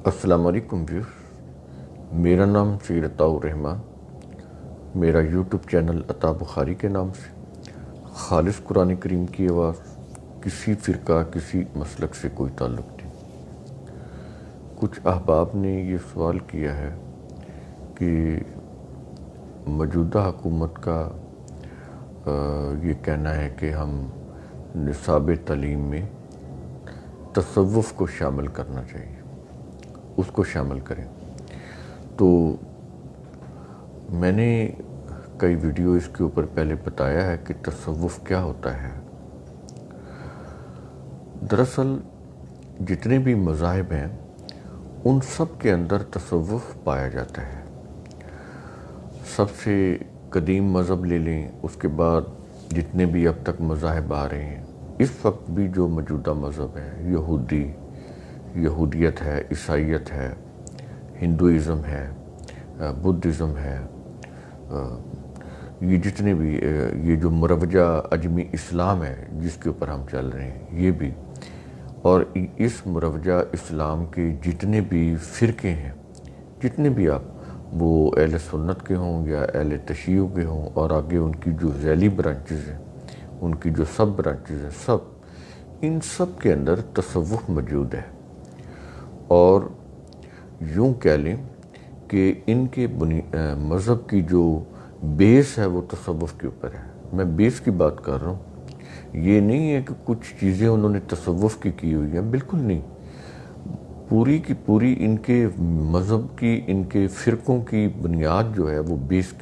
السلام علیکم ویورز، میرا نام سید عطاء الرحمن، میرا یوٹیوب چینل عطا بخاری کے نام سے خالص قرآن کریم کی آواز، کسی فرقہ کسی مسلک سے کوئی تعلق نہیں۔ کچھ احباب نے یہ سوال کیا ہے کہ موجودہ حکومت کا یہ کہنا ہے کہ ہم نصاب تعلیم میں تصوف کو شامل کرنا چاہیے، اس کو شامل کریں۔ تو میں نے کئی ویڈیو اس کے اوپر پہلے بتایا ہے کہ تصوف کیا ہوتا ہے۔ دراصل جتنے بھی مذاہب ہیں ان سب کے اندر تصوف پایا جاتا ہے۔ سب سے قدیم مذہب لے لیں، اس کے بعد جتنے بھی اب تک مذاہب آ رہے ہیں، اس وقت بھی جو موجودہ مذہب ہے، یہودیت ہے، عیسائیت ہے، ہندوازم ہے، بدھزم ہے، یہ جتنے بھی یہ جو مروجہ عجمی اسلام ہے جس کے اوپر ہم چل رہے ہیں، یہ بھی، اور اس مروجہ اسلام کے جتنے بھی فرقے ہیں، جتنے بھی آپ وہ اہل سنت کے ہوں یا اہل تشیع کے ہوں، اور آگے ان کی جو ذیلی برانچز ہیں، ان کی جو سب برانچز ہیں، ان سب کے اندر تصوف موجود ہے۔ اور یوں کہہ لیں کہ ان کے مذہب کی جو بیس ہے وہ تصوف کے اوپر ہے۔ میں بیس کی بات کر رہا ہوں، یہ نہیں ہے کہ کچھ چیزیں انہوں نے تصوف کی ہوئی ہیں، بالکل نہیں۔ پوری کی پوری ان کے مذہب کی، ان کے فرقوں کی بنیاد جو ہے وہ بیس،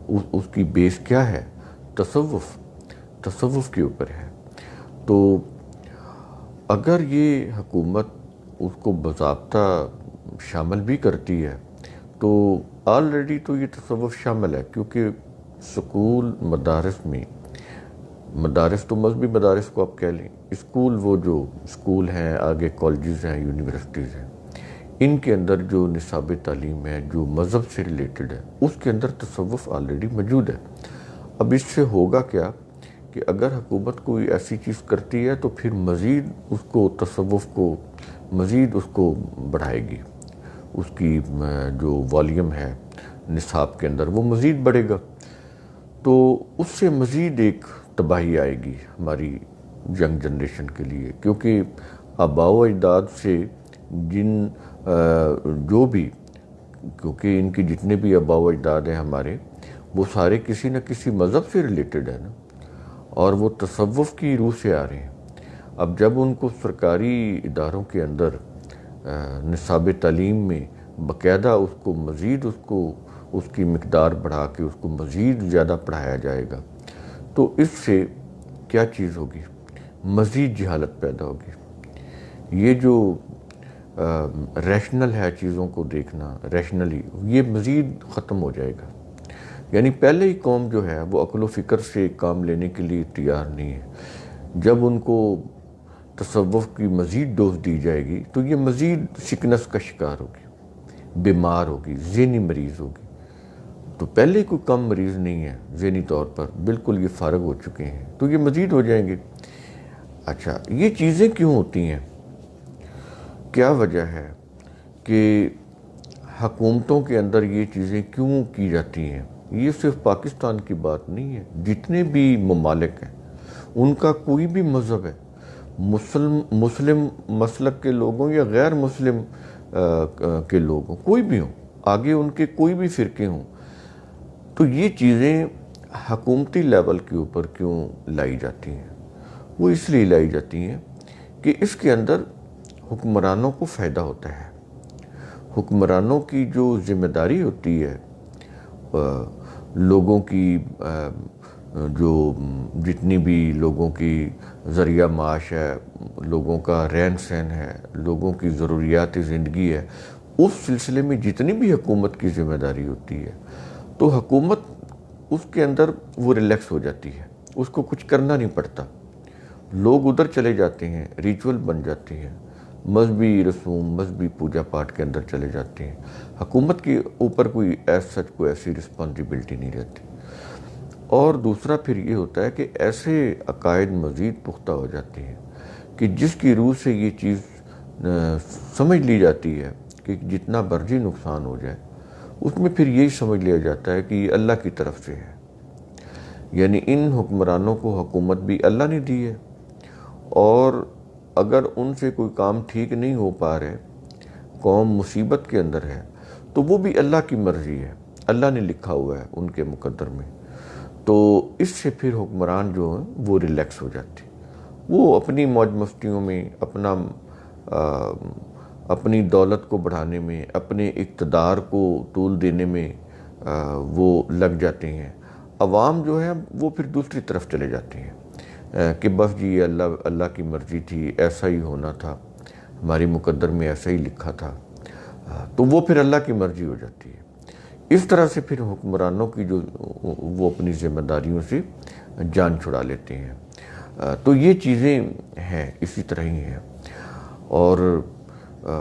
اس کی بیس کیا ہے؟ تصوف کے اوپر ہے۔ تو اگر یہ حکومت اس کو باضابطہ شامل بھی کرتی ہے تو آلریڈی تو یہ تصوف شامل ہے، کیونکہ سکول مدارس تو مذہبی مدارس کو آپ کہہ لیں، اسکول، وہ جو اسکول ہیں، آگے کالجز ہیں، یونیورسٹیز ہیں، ان کے اندر جو نصاب تعلیم ہے جو مذہب سے ریلیٹڈ ہے، اس کے اندر تصوف آلریڈی موجود ہے۔ اب اس سے ہوگا کیا کہ اگر حکومت کوئی ایسی چیز کرتی ہے تو پھر مزید اس کو تصوف کو مزید اس کو بڑھائے گی، اس کی جو والیوم ہے نصاب کے اندر وہ مزید بڑھے گا، تو اس سے مزید ایک تباہی آئے گی ہماری ینگ جنریشن کے لیے، کیونکہ آباء و اجداد سے جو بھی، کیونکہ ان کی جتنے بھی آباء و اجداد ہیں ہمارے، وہ سارے کسی نہ کسی مذہب سے ریلیٹڈ ہیں نا، اور وہ تصوف کی روح سے آ رہے ہیں۔ اب جب ان کو سرکاری اداروں کے اندر نصاب تعلیم میں باقاعدہ اس کو مزید اس کی مقدار بڑھا کے اس کو مزید زیادہ پڑھایا جائے گا، تو اس سے کیا چیز ہوگی؟ مزید جہالت پیدا ہوگی۔ یہ جو ریشنل ہے چیزوں کو دیکھنا، ریشنلی، یہ مزید ختم ہو جائے گا۔ یعنی پہلے ہی قوم جو ہے وہ عقل و فکر سے کام لینے کے لیے تیار نہیں ہے۔ جب ان کو تصوف کی مزید ڈوز دی جائے گی تو یہ مزید سکنس کا شکار ہوگی، بیمار ہوگی، ذہنی مریض ہوگی۔ تو پہلے کوئی کم مریض نہیں ہے ذہنی طور پر، بالکل یہ فارغ ہو چکے ہیں، تو یہ مزید ہو جائیں گے۔ اچھا، یہ چیزیں کیوں ہوتی ہیں؟ کیا وجہ ہے کہ حکومتوں کے اندر یہ چیزیں کیوں کی جاتی ہیں؟ یہ صرف پاکستان کی بات نہیں ہے، جتنے بھی ممالک ہیں ان کا کوئی بھی مذہب ہے، مسلم مسلک کے لوگوں یا غیر مسلم کے لوگ ہوں، کوئی بھی ہوں، آگے ان کے کوئی بھی فرقے ہوں، تو یہ چیزیں حکومتی لیول کے اوپر کیوں لائی جاتی ہیں؟ وہ اس لیے لائی جاتی ہیں کہ اس کے اندر حکمرانوں کو فائدہ ہوتا ہے۔ حکمرانوں کی جو ذمہ داری ہوتی ہے، لوگوں کی جو جتنی بھی لوگوں کی ذریعہ معاش ہے، لوگوں کا رہن سہن ہے، لوگوں کی ضروریات زندگی ہے، اس سلسلے میں جتنی بھی حکومت کی ذمہ داری ہوتی ہے، تو حکومت اس کے اندر وہ ریلیکس ہو جاتی ہے، اس کو کچھ کرنا نہیں پڑتا۔ لوگ ادھر چلے جاتے ہیں، ریچول بن جاتے ہیں، مذہبی رسوم، مذہبی پوجا پاٹ کے اندر چلے جاتے ہیں، حکومت کے اوپر کوئی ایسی رسپانسبلٹی نہیں رہتی۔ اور دوسرا پھر یہ ہوتا ہے کہ ایسے عقائد مزید پختہ ہو جاتے ہیں کہ جس کی روح سے یہ چیز سمجھ لی جاتی ہے کہ جتنا مرضی نقصان ہو جائے اس میں پھر یہی سمجھ لیا جاتا ہے کہ یہ اللہ کی طرف سے ہے، یعنی ان حکمرانوں کو حکومت بھی اللہ نے دی ہے، اور اگر ان سے کوئی کام ٹھیک نہیں ہو پا رہے، قوم مصیبت کے اندر ہے، تو وہ بھی اللہ کی مرضی ہے، اللہ نے لکھا ہوا ہے ان کے مقدر میں۔ تو اس سے پھر حکمران جو ہیں وہ ریلیکس ہو جاتے ہیں، وہ اپنی موج مستیوں میں، اپنی دولت کو بڑھانے میں، اپنے اقتدار کو طول دینے میں وہ لگ جاتے ہیں۔ عوام جو ہے وہ پھر دوسری طرف چلے جاتے ہیں کہ بس جی اللہ کی مرضی تھی، ایسا ہی ہونا تھا، ہماری مقدر میں ایسا ہی لکھا تھا، تو وہ پھر اللہ کی مرضی ہو جاتی ہے۔ اس طرح سے پھر حکمرانوں کی جو وہ اپنی ذمہ داریوں سے جان چھڑا لیتے ہیں۔ تو یہ چیزیں ہیں، اسی طرح ہی ہیں۔ اور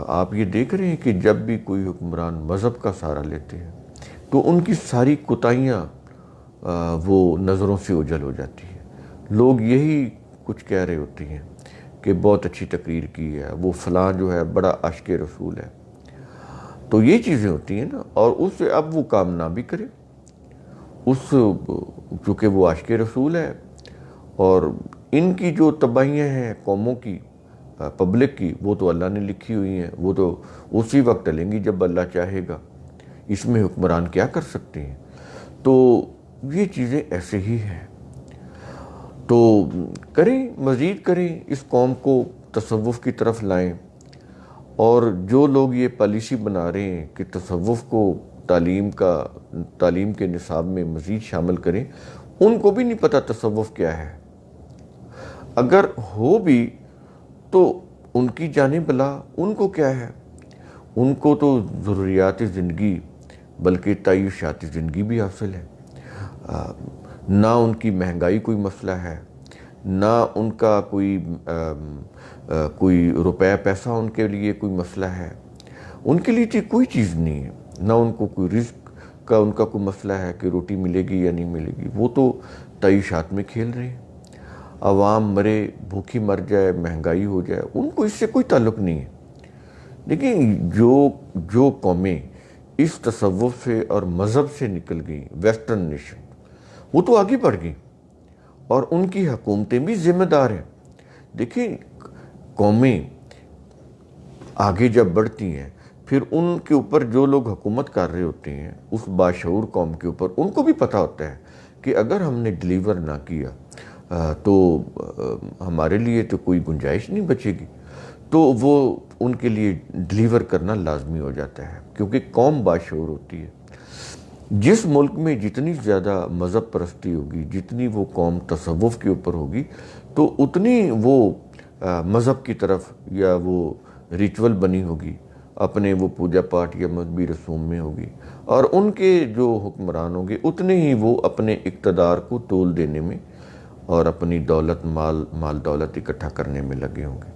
آپ یہ دیکھ رہے ہیں کہ جب بھی کوئی حکمران مذہب کا سہارا لیتے ہیں تو ان کی ساری کوتاہیاں وہ نظروں سے اوجھل ہو جاتی ہیں۔ لوگ یہی کچھ کہہ رہے ہوتے ہیں کہ بہت اچھی تقریر کی ہے، وہ فلاں جو ہے بڑا عاشق رسول ہے۔ تو یہ چیزیں ہوتی ہیں نا، اور اس سے اب وہ کام نہ بھی کرے، چونکہ وہ عاشق رسول ہے، اور ان کی جو تباہیاں ہیں قوموں کی، پبلک کی، وہ تو اللہ نے لکھی ہوئی ہیں، وہ تو اسی وقت ٹلیں گی جب اللہ چاہے گا، اس میں حکمران کیا کر سکتے ہیں۔ تو یہ چیزیں ایسے ہی ہیں۔ تو کریں، مزید کریں، اس قوم کو تصوف کی طرف لائیں، اور جو لوگ یہ پالیسی بنا رہے ہیں کہ تصوف کو تعلیم کے نصاب میں مزید شامل کریں، ان کو بھی نہیں پتہ تصوف کیا ہے۔ اگر ہو بھی تو ان کی جانیں بلا، ان کو کیا ہے؟ ان کو تو ضروریات زندگی بلکہ تعیشات زندگی بھی حاصل ہے، نہ ان کی مہنگائی کوئی مسئلہ ہے، نہ ان کا کوئی روپے پیسہ ان کے لیے کوئی مسئلہ ہے، ان کے لیے کوئی چیز نہیں ہے، نہ ان کو کوئی رزق کا ان کا کوئی مسئلہ ہے کہ روٹی ملے گی یا نہیں ملے گی، وہ تو تعیشات میں کھیل رہے ہیں۔ عوام مرے، بھوکی مر جائے، مہنگائی ہو جائے، ان کو اس سے کوئی تعلق نہیں ہے۔ لیکن جو قومیں اس تصوف سے اور مذہب سے نکل گئیں، ویسٹرن نیشن، وہ تو آگے بڑھ گئیں، اور ان کی حکومتیں بھی ذمہ دار ہیں۔ دیکھیں، قومیں آگے جب بڑھتی ہیں، پھر ان کے اوپر جو لوگ حکومت کر رہے ہوتے ہیں، اس باشعور قوم کے اوپر ان کو بھی پتہ ہوتا ہے کہ اگر ہم نے ڈیلیور نہ کیا تو ہمارے لیے تو کوئی گنجائش نہیں بچے گی، تو وہ ان کے لیے ڈیلیور کرنا لازمی ہو جاتا ہے، کیونکہ قوم باشعور ہوتی ہے۔ جس ملک میں جتنی زیادہ مذہب پرستی ہوگی، جتنی وہ قوم تصوف کے اوپر ہوگی، تو اتنی وہ مذہب کی طرف یا وہ ریچول بنی ہوگی، اپنے وہ پوجا پاٹ یا مذہبی رسوم میں ہوگی، اور ان کے جو حکمران ہوں گے اتنے ہی وہ اپنے اقتدار کو طول دینے میں اور اپنی دولت مال دولت اکٹھا کرنے میں لگے ہوں گے۔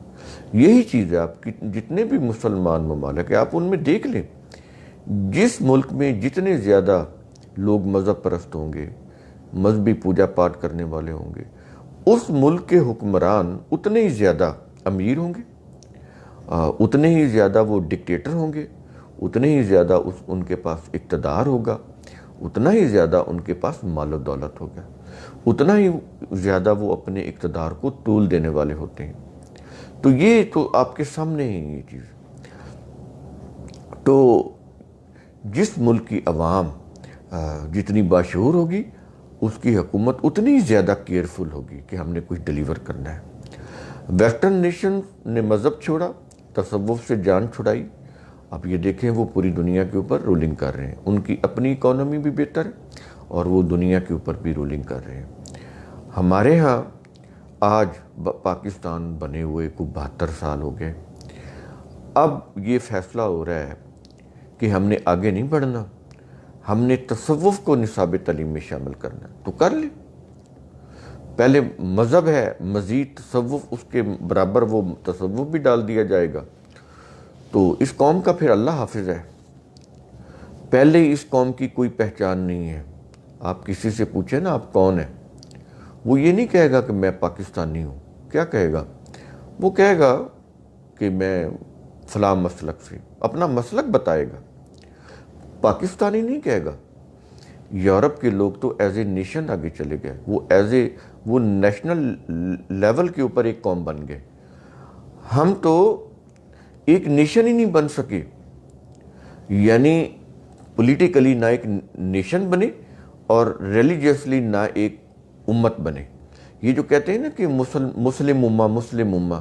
یہی چیز ہے، آپ کی جتنے بھی مسلمان ممالک ہیں، آپ ان میں دیکھ لیں، جس ملک میں جتنے زیادہ لوگ مذہب پرست ہوں گے، مذہبی پوجا پاٹ کرنے والے ہوں گے، اس ملک کے حکمران اتنے ہی زیادہ امیر ہوں گے، اتنے ہی زیادہ وہ ڈکٹیٹر ہوں گے، اتنے ہی زیادہ ان کے پاس اقتدار ہوگا، اتنا ہی زیادہ ان کے پاس مال و دولت ہوگا، اتنا ہی زیادہ وہ اپنے اقتدار کو طول دینے والے ہوتے ہیں۔ تو یہ تو آپ کے سامنے ہی یہ چیز۔ تو جس ملک کی عوام جتنی باشعور ہوگی، اس کی حکومت اتنی زیادہ کیئرفل ہوگی کہ ہم نے کچھ ڈیلیور کرنا ہے۔ ویسٹرن نیشن نے مذہب چھوڑا، تصوف سے جان چھڑائی، اب یہ دیکھیں وہ پوری دنیا کے اوپر رولنگ کر رہے ہیں، ان کی اپنی اکانومی بھی بہتر ہے اور وہ دنیا کے اوپر بھی رولنگ کر رہے ہیں۔ ہمارے ہاں آج پاکستان بنے ہوئے کو 72 سال ہو گئے، اب یہ فیصلہ ہو رہا ہے کہ ہم نے آگے نہیں بڑھنا، ہم نے تصوف کو نصاب تعلیم میں شامل کرنا، تو کر لیں۔ پہلے مذہب ہے، مزید تصوف، اس کے برابر وہ تصوف بھی ڈال دیا جائے گا، تو اس قوم کا پھر اللہ حافظ ہے۔ پہلے اس قوم کی کوئی پہچان نہیں ہے۔ آپ کسی سے پوچھیں نا آپ کون ہیں، وہ یہ نہیں کہے گا کہ میں پاکستانی ہوں، کیا کہے گا؟ وہ کہے گا کہ میں فلاں مسلک سے، اپنا مسلک بتائے گا، پاکستانی نہیں کہے گا۔ یورپ کے لوگ تو ایز اے نیشن آگے چلے گئے، وہ نیشنل لیول کے اوپر ایک قوم بن گئے۔ ہم تو ایک نیشن ہی نہیں بن سکے، یعنی پولیٹیکلی نہ ایک نیشن بنے اور ریلیجیسلی نہ ایک امت بنے۔ یہ جو کہتے ہیں نا کہ مسلم امہ،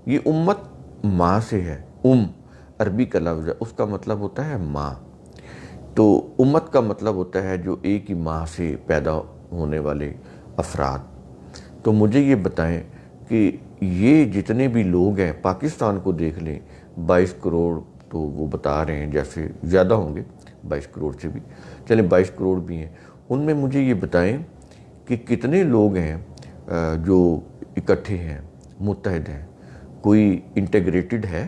یہ امت ماں سے ہے، عربی کا لفظ ہے، اس کا مطلب ہوتا ہے ماں۔ تو امت کا مطلب ہوتا ہے جو ایک ہی ماں سے پیدا ہونے والے افراد۔ تو مجھے یہ بتائیں کہ یہ جتنے بھی لوگ ہیں، پاکستان کو دیکھ لیں، 22 کروڑ تو وہ بتا رہے ہیں، جیسے زیادہ ہوں گے 22 کروڑ سے بھی، چلیں 22 کروڑ بھی ہیں، ان میں مجھے یہ بتائیں کہ کتنے لوگ ہیں جو اکٹھے ہیں، متحد ہیں، کوئی انٹیگریٹڈ ہے،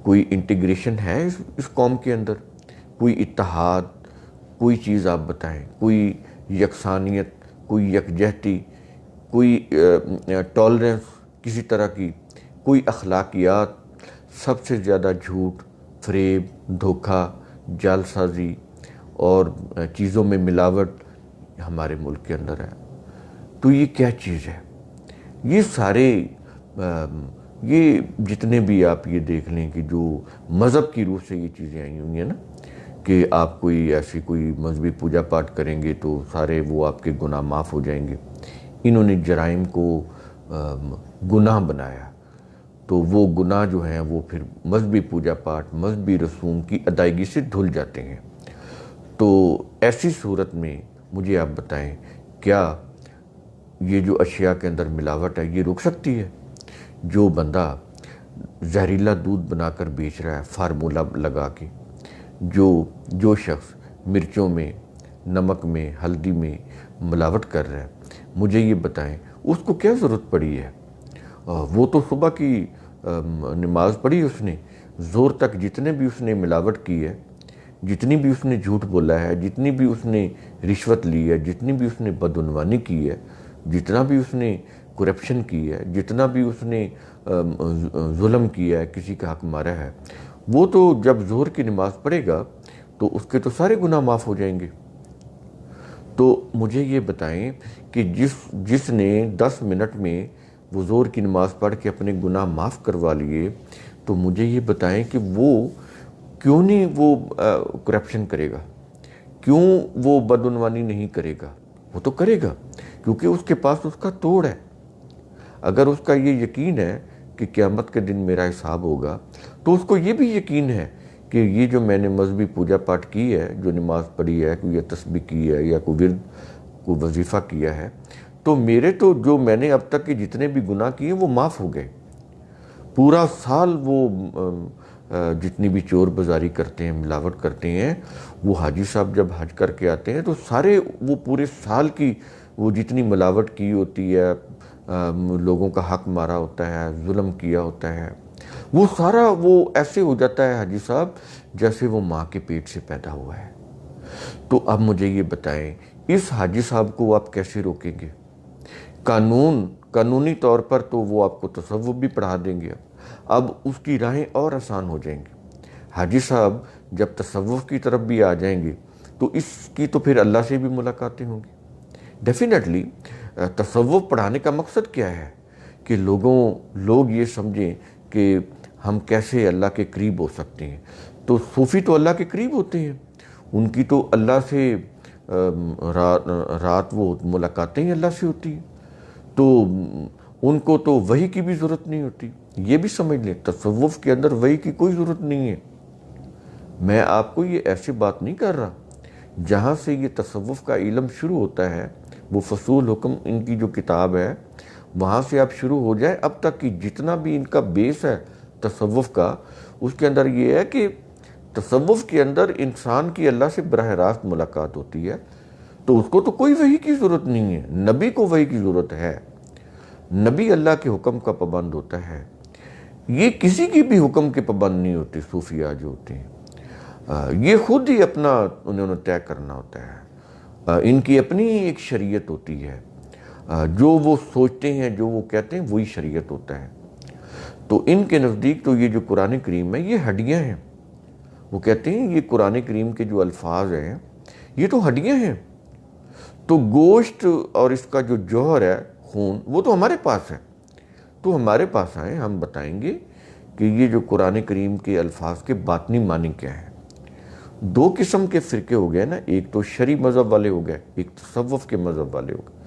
کوئی انٹیگریشن ہے اس قوم کے اندر، کوئی اتحاد، کوئی چیز آپ بتائیں، کوئی یکسانیت، کوئی یکجہتی، کوئی ٹالرنس کسی طرح کی، کوئی اخلاقیات؟ سب سے زیادہ جھوٹ، فریب، دھوکہ، جعل سازی اور چیزوں میں ملاوٹ ہمارے ملک کے اندر ہے۔ تو یہ کیا چیز ہے؟ یہ سارے یہ جتنے بھی آپ یہ دیکھ لیں کہ جو مذہب کی روح سے یہ چیزیں آئی ہوئی ہیں نا، کہ آپ کوئی ایسی کوئی مذہبی پوجا پاٹ کریں گے تو سارے وہ آپ کے گناہ معاف ہو جائیں گے۔ انہوں نے جرائم کو گناہ بنایا، تو وہ گناہ جو ہیں وہ پھر مذہبی پوجا پاٹ، مذہبی رسوم کی ادائیگی سے دھل جاتے ہیں۔ تو ایسی صورت میں مجھے آپ بتائیں، کیا یہ جو اشیاء کے اندر ملاوٹ ہے یہ رک سکتی ہے؟ جو بندہ زہریلا دودھ بنا کر بیچ رہا ہے فارمولہ لگا کے، جو شخص مرچوں میں، نمک میں، ہلدی میں ملاوٹ کر رہا ہے، مجھے یہ بتائیں اس کو کیا ضرورت پڑی ہے؟ وہ تو صبح کی نماز پڑھی اس نے، زور تک جتنے بھی اس نے ملاوٹ کی ہے، جتنی بھی اس نے جھوٹ بولا ہے، جتنی بھی اس نے رشوت لی ہے، جتنی بھی اس نے بدعنوانی کی ہے، جتنا بھی اس نے کرپشن کی ہے، جتنا بھی اس نے ظلم کیا ہے، کسی کا حق مارا ہے، وہ تو جب ظہر کی نماز پڑھے گا تو اس کے تو سارے گناہ معاف ہو جائیں گے۔ تو مجھے یہ بتائیں کہ جس نے 10 منٹ میں وہ ظہر کی نماز پڑھ کے اپنے گناہ معاف کروا لیے، تو مجھے یہ بتائیں کہ وہ کیوں نہیں وہ کرپشن کرے گا، کیوں وہ بدعنوانی نہیں کرے گا؟ وہ تو کرے گا، کیونکہ اس کے پاس اس کا توڑ ہے۔ اگر اس کا یہ یقین ہے کہ قیامت کے دن میرا حساب ہوگا، تو اس کو یہ بھی یقین ہے کہ یہ جو میں نے مذہبی پوجا پاٹ کی ہے، جو نماز پڑھی ہے، کوئی تسبیح کی ہے یا کوئی ورد، کوئی وظیفہ کیا ہے، تو میرے تو جو میں نے اب تک کے جتنے بھی گناہ کیے وہ معاف ہو گئے۔ پورا سال وہ جتنی بھی چور بازاری کرتے ہیں، ملاوٹ کرتے ہیں، وہ حاجی صاحب جب حج کر کے آتے ہیں تو سارے وہ پورے سال کی وہ جتنی ملاوٹ کی ہوتی ہے، لوگوں کا حق مارا ہوتا ہے، ظلم کیا ہوتا ہے، وہ سارا وہ ایسے ہو جاتا ہے حاجی صاحب جیسے وہ ماں کے پیٹ سے پیدا ہوا ہے۔ تو اب مجھے یہ بتائیں، اس حاجی صاحب کو آپ کیسے روکیں گے؟ قانونی طور پر تو وہ آپ کو تصوف بھی پڑھا دیں گے، اب اس کی راہیں اور آسان ہو جائیں گی۔ حاجی صاحب جب تصوف کی طرف بھی آ جائیں گے تو اس کی تو پھر اللہ سے بھی ملاقاتیں ہوں گی۔ ڈیفینیٹلی تصوف پڑھانے کا مقصد کیا ہے؟ کہ لوگ یہ سمجھیں کہ ہم کیسے اللہ کے قریب ہو سکتے ہیں۔ تو صوفی تو اللہ کے قریب ہوتے ہیں، ان کی تو اللہ سے رات وہ ملاقاتیں ہی اللہ سے ہوتی ہیں، تو ان کو تو وحی کی بھی ضرورت نہیں ہوتی۔ یہ بھی سمجھ لیں، تصوف کے اندر وحی کی کوئی ضرورت نہیں ہے۔ میں آپ کو یہ ایسی بات نہیں کر رہا، جہاں سے یہ تصوف کا علم شروع ہوتا ہے، وہ فصول حکم ان کی جو کتاب ہے، وہاں سے آپ شروع ہو جائیں اب تک کی جتنا بھی ان کا بیس ہے تصوف کا، اس کے اندر یہ ہے کہ تصوف کے اندر انسان کی اللہ سے براہ راست ملاقات ہوتی ہے، تو اس کو تو کوئی وحی کی ضرورت نہیں ہے۔ نبی کو وحی کی ضرورت ہے، نبی اللہ کے حکم کا پابند ہوتا ہے، یہ کسی کی بھی حکم کے پابند نہیں ہوتے۔ صوفیاء جو ہوتے ہیں یہ خود ہی اپنا انہوں نے طے کرنا ہوتا ہے، ان کی اپنی ایک شریعت ہوتی ہے، جو وہ سوچتے ہیں، جو وہ کہتے ہیں، وہی شریعت ہوتا ہے۔ تو ان کے نزدیک تو یہ جو قرآن کریم ہے یہ ہڈیاں ہیں. وہ کہتے ہیں یہ قرآن کریم کے جو الفاظ ہیں یہ تو ہڈیاں ہیں. تو گوشت اور اس کا جو جوہر ہے خون وہ تو ہمارے پاس ہے. تو ہمارے پاس آئیں، ہم بتائیں گے کہ یہ جو قرآن کریم کے الفاظ کے باطنی معنی کیا ہے. دو قسم کے فرقے ہو گئے نا، ایک تو شرعی مذہب والے ہو گئے، ایک تصوف کے مذہب والے ہو گئے.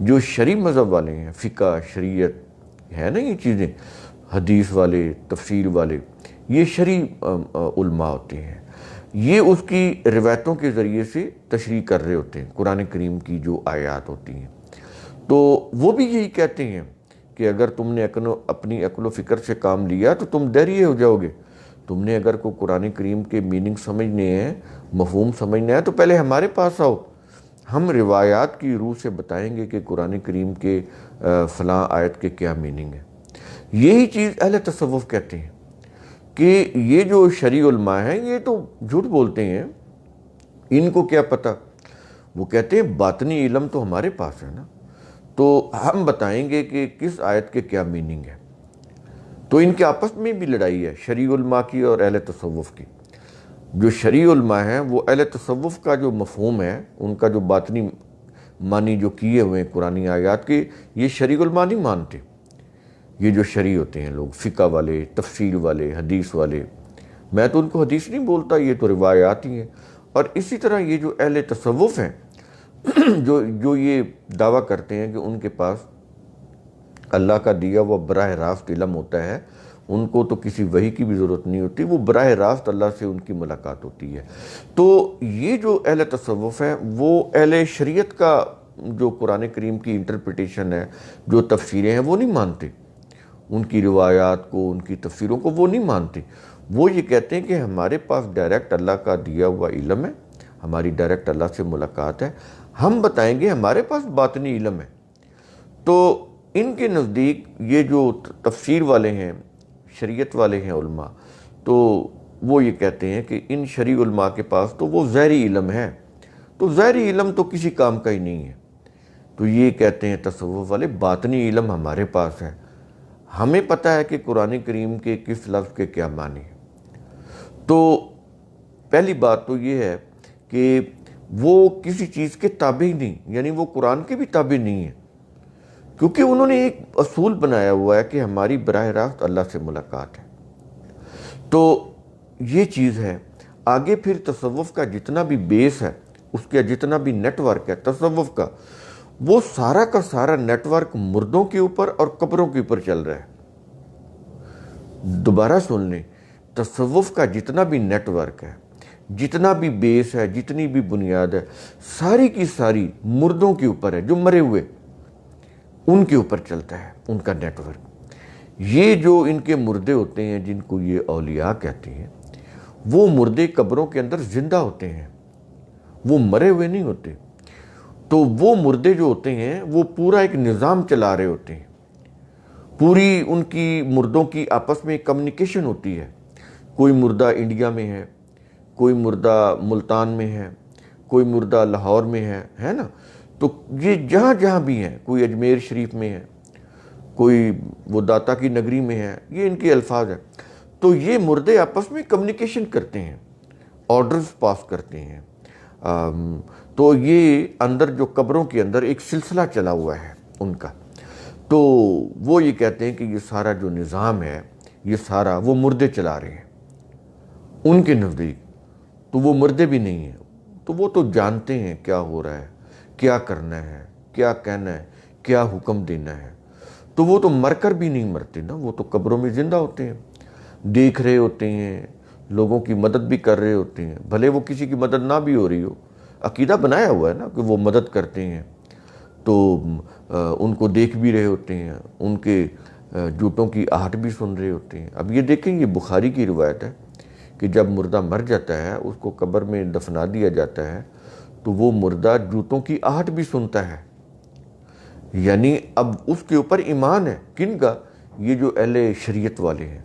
جو شرعی مذہب والے ہیں، فقہ، شریعت ہے نا یہ چیزیں، حدیث والے، تفسیر والے، یہ شرعی علماء ہوتے ہیں. یہ اس کی روایتوں کے ذریعے سے تشریح کر رہے ہوتے ہیں قرآن کریم کی جو آیات ہوتی ہیں. تو وہ بھی یہی کہتے ہیں کہ اگر تم نے اپنی عقل و فکر سے کام لیا تو تم دہریے ہو جاؤ گے. تم نے اگر کوئی قرآن کریم کے میننگ سمجھنے ہیں، مفہوم سمجھنا ہے، تو پہلے ہمارے پاس آؤ. ہم روایات کی روح سے بتائیں گے کہ قرآن کریم کے فلاں آیت کے کیا میننگ ہے. یہی چیز اہل تصوف کہتے ہیں کہ یہ جو شرعی علماء ہیں یہ تو جھوٹ بولتے ہیں، ان کو کیا پتہ. وہ کہتے ہیں باطنی علم تو ہمارے پاس ہے نا، تو ہم بتائیں گے کہ کس آیت کے کیا میننگ ہے. تو ان کے آپس میں بھی لڑائی ہے، شرعی علماء کی اور اہل تصوف کی. جو شرعی علماء ہیں وہ اہل تصوف کا جو مفہوم ہے، ان کا جو باطنی معنی جو کیے ہوئے ہیں قرآن آیات کے، یہ شرعی علماء نہیں مانتے. یہ جو شرعی ہوتے ہیں لوگ، فقہ والے، تفسیر والے، حدیث والے، میں تو ان کو حدیث نہیں بولتا، یہ تو روایات ہی ہیں. اور اسی طرح یہ جو اہل تصوف ہیں جو یہ دعویٰ کرتے ہیں کہ ان کے پاس اللہ کا دیا ہوا براہ راست علم ہوتا ہے، ان کو تو کسی وحی کی بھی ضرورت نہیں ہوتی، وہ براہ راست اللہ سے ان کی ملاقات ہوتی ہے. تو یہ جو اہل تصوف ہیں وہ اہل شریعت کا جو قرآن کریم کی انٹرپریٹیشن ہے، جو تفسیریں ہیں، وہ نہیں مانتے. ان کی روایات کو، ان کی تفسیروں کو وہ نہیں مانتے. وہ یہ کہتے ہیں کہ ہمارے پاس ڈائریکٹ اللہ کا دیا ہوا علم ہے، ہماری ڈائریکٹ اللہ سے ملاقات ہے. ہم بتائیں گے ہمارے پاس باطنی علم ہے. تو ان کے نزدیک یہ جو تفسیر والے ہیں، شریعت والے ہیں علماء، تو وہ یہ کہتے ہیں کہ ان شرعی علماء کے پاس تو وہ ظاہری علم ہے. تو ظاہری علم تو کسی کام کا ہی نہیں ہے. تو یہ کہتے ہیں تصوف والے باطنی علم ہمارے پاس ہے، ہمیں پتہ ہے کہ قرآن کریم کے کس لفظ کے کیا معنی ہیں. تو پہلی بات تو یہ ہے کہ وہ کسی چیز کے تابع ہی نہیں، یعنی وہ قرآن کے بھی تابع نہیں ہیں، کیونکہ انہوں نے ایک اصول بنایا ہوا ہے کہ ہماری براہ راست اللہ سے ملاقات ہے. تو یہ چیز ہے. آگے پھر تصوف کا جتنا بھی بیس ہے، اس کا جتنا بھی نیٹ ورک ہے تصوف کا، وہ سارا کا سارا نیٹ ورک مردوں کے اوپر اور قبروں کے اوپر چل رہا ہے. دوبارہ سن لیں، تصوف کا جتنا بھی نیٹ ورک ہے، جتنا بھی بیس ہے، جتنی بھی بنیاد ہے، ساری کی ساری مردوں کے اوپر ہے. جو مرے ہوئے ان کے اوپر چلتا ہے ان کا نیٹ ورک. یہ جو ان کے مردے ہوتے ہیں جن کو یہ اولیاء کہتے ہیں، وہ مردے قبروں کے اندر زندہ ہوتے ہیں، وہ مرے ہوئے نہیں ہوتے. تو وہ مردے جو ہوتے ہیں وہ پورا ایک نظام چلا رہے ہوتے ہیں. پوری ان کی مردوں کی آپس میں کمیونیکیشن ہوتی ہے. کوئی مردہ انڈیا میں ہے، کوئی مردہ ملتان میں ہے، کوئی مردہ لاہور میں ہے نا. تو یہ جہاں جہاں بھی ہیں، کوئی اجمیر شریف میں ہے، کوئی وہ داتا کی نگری میں ہے، یہ ان کے الفاظ ہیں. تو یہ مردے آپس میں کمیونیکیشن کرتے ہیں، آرڈرز پاس کرتے ہیں. تو یہ اندر جو قبروں کے اندر ایک سلسلہ چلا ہوا ہے ان کا. تو وہ یہ کہتے ہیں کہ یہ سارا جو نظام ہے، یہ سارا وہ مردے چلا رہے ہیں ان کے نزدیک. تو وہ مردے بھی نہیں ہیں، تو وہ تو جانتے ہیں کیا ہو رہا ہے، کیا کرنا ہے، کیا کہنا ہے، کیا حکم دینا ہے. تو وہ تو مر کر بھی نہیں مرتے نا، وہ تو قبروں میں زندہ ہوتے ہیں، دیکھ رہے ہوتے ہیں، لوگوں کی مدد بھی کر رہے ہوتے ہیں. بھلے وہ کسی کی مدد نہ بھی ہو رہی ہو، عقیدہ بنایا ہوا ہے نا کہ وہ مدد کرتے ہیں. تو ان کو دیکھ بھی رہے ہوتے ہیں، ان کے جوتوں کی آہٹ بھی سن رہے ہوتے ہیں. اب یہ دیکھیں، یہ بخاری کی روایت ہے کہ جب مردہ مر جاتا ہے، اس کو قبر میں دفنا دیا جاتا ہے، تو وہ مردہ جوتوں کی آہٹ بھی سنتا ہے. یعنی اب اس کے اوپر ایمان ہے. کن کا؟ یہ جو اہل شریعت والے ہیں،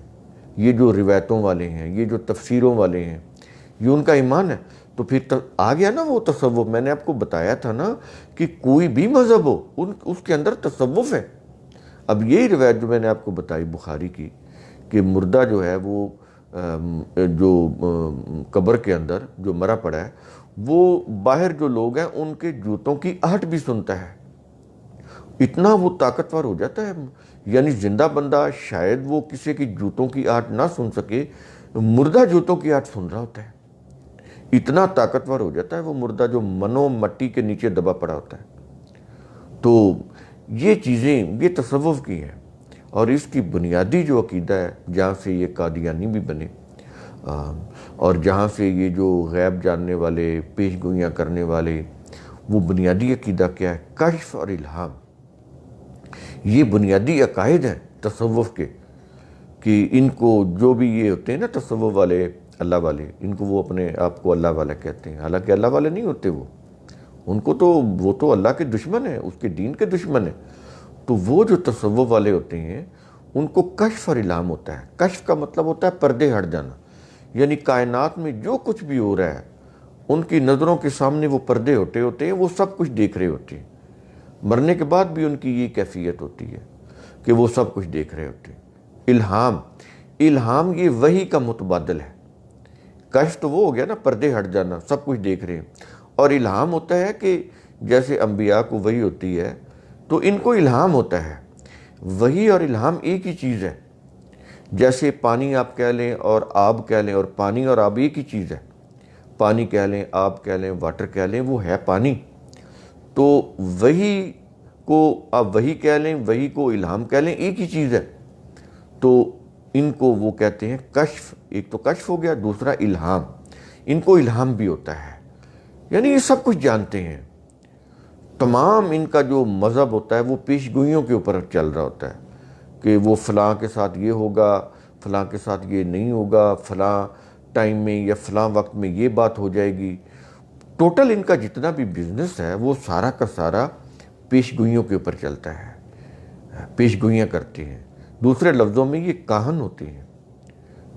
یہ جو روایتوں والے ہیں، یہ جو تفسیروں والے ہیں، یہ ان کا ایمان ہے. تو پھر آ گیا نا وہ تصوف. میں نے آپ کو بتایا تھا نا کہ کوئی بھی مذہب ہو، اس کے اندر تصوف ہے. اب یہی روایت جو میں نے آپ کو بتائی بخاری کی، کہ مردہ جو ہے وہ جو قبر کے اندر جو مرا پڑا ہے وہ باہر جو لوگ ہیں ان کے جوتوں کی آہٹ بھی سنتا ہے. اتنا وہ طاقتور ہو جاتا ہے. یعنی زندہ بندہ شاید وہ کسی کی جوتوں کی آہٹ نہ سن سکے، مردہ جوتوں کی آہٹ سن رہا ہوتا ہے. اتنا طاقتور ہو جاتا ہے وہ مردہ جو منو مٹی کے نیچے دبا پڑا ہوتا ہے. تو یہ چیزیں یہ تصوف کی ہیں، اور اس کی بنیادی جو عقیدہ ہے جہاں سے یہ قادیانی بھی بنے، اور جہاں سے یہ جو غیب جاننے والے، پیش گوئیاں کرنے والے، وہ بنیادی عقیدہ کیا ہے؟ کشف اور الہام. یہ بنیادی عقائد ہیں تصوف کے، کہ ان کو جو بھی یہ ہوتے ہیں نا تصوف والے، اللہ والے، ان کو وہ اپنے آپ کو اللہ والا کہتے ہیں، حالانکہ اللہ والے نہیں ہوتے وہ. ان کو تو وہ تو اللہ کے دشمن ہیں، اس کے دین کے دشمن ہیں. تو وہ جو تصوف والے ہوتے ہیں ان کو کشف اور الہام ہوتا ہے. کشف کا مطلب ہوتا ہے پردے ہٹ جانا، یعنی کائنات میں جو کچھ بھی ہو رہا ہے ان کی نظروں کے سامنے وہ پردے ہوتے ہیں، وہ سب کچھ دیکھ رہے ہوتے ہیں. مرنے کے بعد بھی ان کی یہ کیفیت ہوتی ہے کہ وہ سب کچھ دیکھ رہے ہوتے ہیں. الہام یہ وحی کا متبادل ہے. کشف تو وہ ہو گیا نا، پردے ہٹ جانا، سب کچھ دیکھ رہے ہیں. اور الہام ہوتا ہے کہ جیسے انبیاء کو وحی ہوتی ہے تو ان کو الہام ہوتا ہے. وحی اور الہام ایک ہی چیز ہے. جیسے پانی آپ کہہ لیں اور آب کہہ لیں، اور پانی اور آب ایک ہی چیز ہے. پانی کہہ لیں، آب کہہ لیں، واٹر کہہ لیں، وہ ہے پانی. تو وحی کو آپ وحی کہہ لیں، وحی کو الہام کہہ لیں، ایک ہی چیز ہے. تو ان کو وہ کہتے ہیں کشف. ایک تو کشف ہو گیا، دوسرا الہام. ان کو الہام بھی ہوتا ہے، یعنی یہ سب کچھ جانتے ہیں. تمام ان کا جو مذہب ہوتا ہے وہ پیش گوئیوں کے اوپر چل رہا ہوتا ہے کہ وہ فلاں کے ساتھ یہ ہوگا، فلاں کے ساتھ یہ نہیں ہوگا، فلاں ٹائم میں یا فلاں وقت میں یہ بات ہو جائے گی. ٹوٹل ان کا جتنا بھی بزنس ہے وہ سارا کا سارا پیش گوئیوں کے اوپر چلتا ہے. پیش گوئیاں کرتے ہیں. دوسرے لفظوں میں یہ کاہن ہوتے ہیں.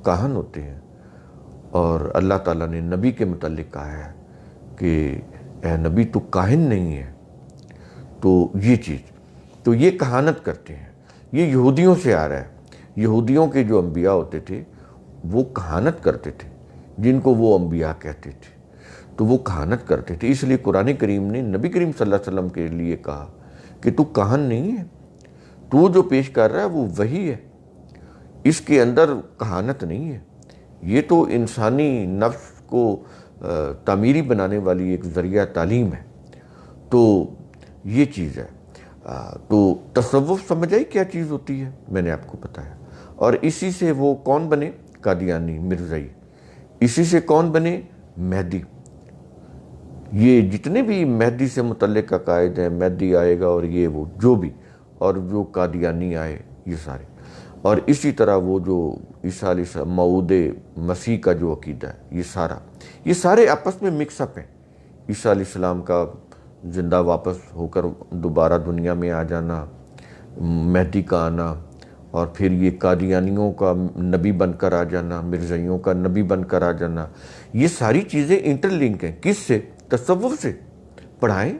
کاہن ہوتے ہیں. اور اللہ تعالیٰ نے نبی کے متعلق کہا ہے کہ اے نبی تو کاہن نہیں ہے. تو یہ چیز، تو یہ کہانت کرتے ہیں. یہ یہودیوں سے آ رہا ہے. یہودیوں کے جو انبیاء ہوتے تھے وہ کہانت کرتے تھے، جن کو وہ انبیاء کہتے تھے. تو وہ کہانت کرتے تھے. اس لیے قرآن کریم نے نبی کریم صلی اللہ علیہ وسلم کے لیے کہا کہ تو کاہن نہیں ہے، تو جو پیش کر رہا ہے وہ وہی ہے، اس کے اندر کہانت نہیں ہے. یہ تو انسانی نفس کو تعمیری بنانے والی ایک ذریعہ تعلیم ہے. تو یہ چیز ہے. تو تصوف سمجھ آئی کیا چیز ہوتی ہے؟ میں نے آپ کو بتایا. اور اسی سے وہ کون بنے؟ قادیانی، مرزائی. اسی سے کون بنے؟ مہدی. یہ جتنے بھی مہدی سے متعلق عقائد ہیں، مہدی آئے گا اور یہ وہ جو بھی، اور جو قادیانی آئے، یہ سارے. اور اسی طرح وہ جو عیسیٰ علیہ السلام، موعود مسیح کا جو عقیدہ ہے، یہ سارے آپس میں مکس اپ ہیں. عیسیٰ علیہ السلام کا زندہ واپس ہو کر دوبارہ دنیا میں آ جانا، مہدی کا آنا، اور پھر یہ قادیانیوں کا نبی بن کر آ جانا، مرزائیوں کا نبی بن کر آ جانا. یہ ساری چیزیں انٹر لنک ہیں. کس سے؟ تصوف سے. پڑھائیں،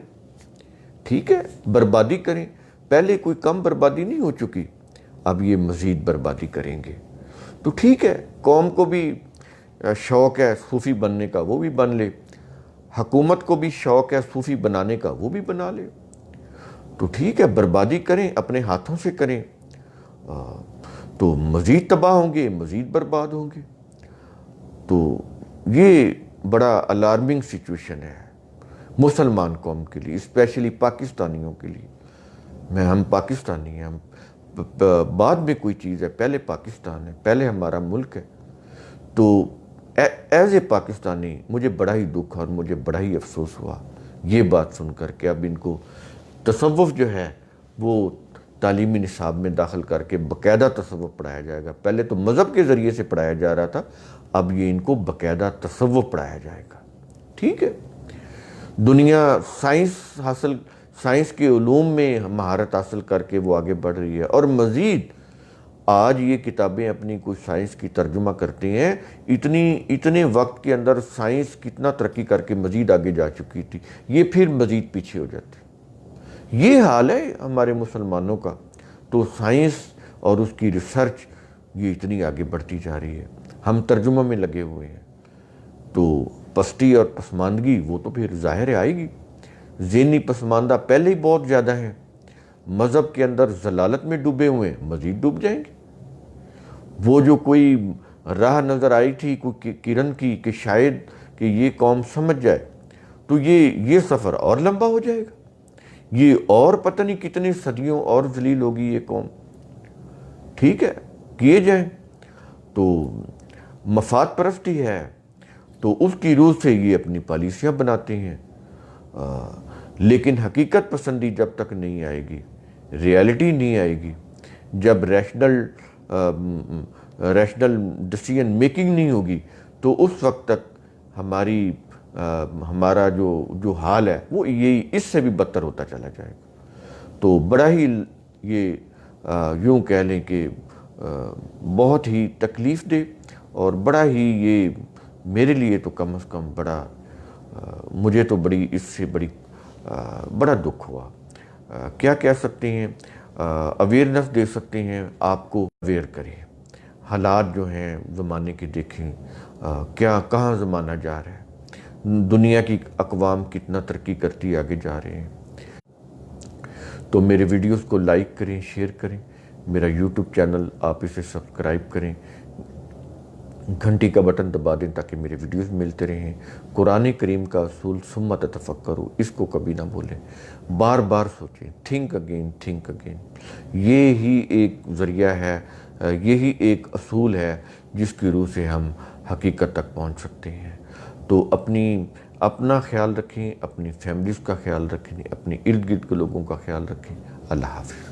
ٹھیک ہے، بربادی کریں. پہلے کوئی کم بربادی نہیں ہو چکی، اب یہ مزید بربادی کریں گے. تو ٹھیک ہے، قوم کو بھی شوق ہے صوفی بننے کا، وہ بھی بن لے. حکومت کو بھی شوق ہے صوفی بنانے کا، وہ بھی بنا لے. تو ٹھیک ہے، بربادی کریں، اپنے ہاتھوں سے کریں. تو مزید تباہ ہوں گے، مزید برباد ہوں گے. تو یہ بڑا الارمنگ سچویشن ہے مسلمان قوم کے لیے، اسپیشلی پاکستانیوں کے لیے. ہم پاکستانی ہیں، ہم بعد میں کوئی چیز ہے، پہلے پاکستان ہے، پہلے ہمارا ملک ہے. تو ایز اے پاکستانی مجھے بڑا ہی دکھ اور مجھے بڑا ہی افسوس ہوا یہ بات سن کر کہ اب ان کو تصوف جو ہے وہ تعلیمی نصاب میں داخل کر کے باقاعدہ تصوف پڑھایا جائے گا. پہلے تو مذہب کے ذریعے سے پڑھایا جا رہا تھا، اب یہ ان کو باقاعدہ تصوف پڑھایا جائے گا. ٹھیک ہے. دنیا سائنس کے علوم میں مہارت حاصل کر کے وہ آگے بڑھ رہی ہے. اور مزید آج یہ کتابیں اپنی کوئی سائنس کی ترجمہ کرتی ہیں. اتنے وقت کے اندر سائنس کتنا ترقی کر کے مزید آگے جا چکی تھی، یہ پھر مزید پیچھے ہو جاتی. یہ حال ہے ہمارے مسلمانوں کا. تو سائنس اور اس کی ریسرچ یہ اتنی آگے بڑھتی جا رہی ہے، ہم ترجمہ میں لگے ہوئے ہیں، تو پستی اور پسماندگی وہ تو پھر ظاہر آئے گی۔ ذہنی پسماندہ پہلے ہی بہت زیادہ ہیں، مذہب کے اندر ضلالت میں ڈوبے ہوئے ہیں، مزید ڈوب جائیں گے۔ وہ جو کوئی راہ نظر آئی تھی کوئی کرن کی کہ شاید کہ یہ قوم سمجھ جائے، تو یہ سفر اور لمبا ہو جائے گا، یہ اور پتہ نہیں کتنی صدیوں اور ذلیل ہوگی یہ قوم۔ ٹھیک ہے، کیے جائیں، تو مفاد پرستی ہے تو اس کی روح سے یہ اپنی پالیسیاں بناتے ہیں، لیکن حقیقت پسندی جب تک نہیں آئے گی، ریالٹی نہیں آئے گی، جب ریشنل ڈیسیژن میکنگ نہیں ہوگی، تو اس وقت تک ہمارا جو حال ہے وہ یہی اس سے بھی بدتر ہوتا چلا جائے گا۔ تو بڑا ہی یہ یوں کہہ لیں کہ بہت ہی تکلیف دہ، اور بڑا ہی یہ میرے لیے تو کم از کم بڑا، مجھے تو اس سے بڑا دکھ ہوا۔ کیا کہہ سکتے ہیں، اویئرنس دے سکتے ہیں، آپ کو اویئر کریں، حالات جو ہیں زمانے کے دیکھیں، کہاں زمانہ جا رہا ہے، دنیا کی اقوام کتنا ترقی کرتی آگے جا رہے ہیں۔ تو میرے ویڈیوز کو لائک کریں، شیئر کریں، میرا یوٹیوب چینل آپ اسے سبسکرائب کریں، گھنٹی کا بٹن دبا دیں تاکہ میرے ویڈیوز ملتے رہیں۔ قرآن کریم کا اصول ثم تتفکروا، اس کو کبھی نہ بھولیں، بار بار سوچیں، تھنک اگین۔ یہی ایک ذریعہ ہے، یہی ایک اصول ہے جس کی روح سے ہم حقیقت تک پہنچ سکتے ہیں۔ تو اپنا خیال رکھیں، اپنی فیملیز کا خیال رکھیں، اپنے ارد گرد کے لوگوں کا خیال رکھیں۔ اللہ حافظ۔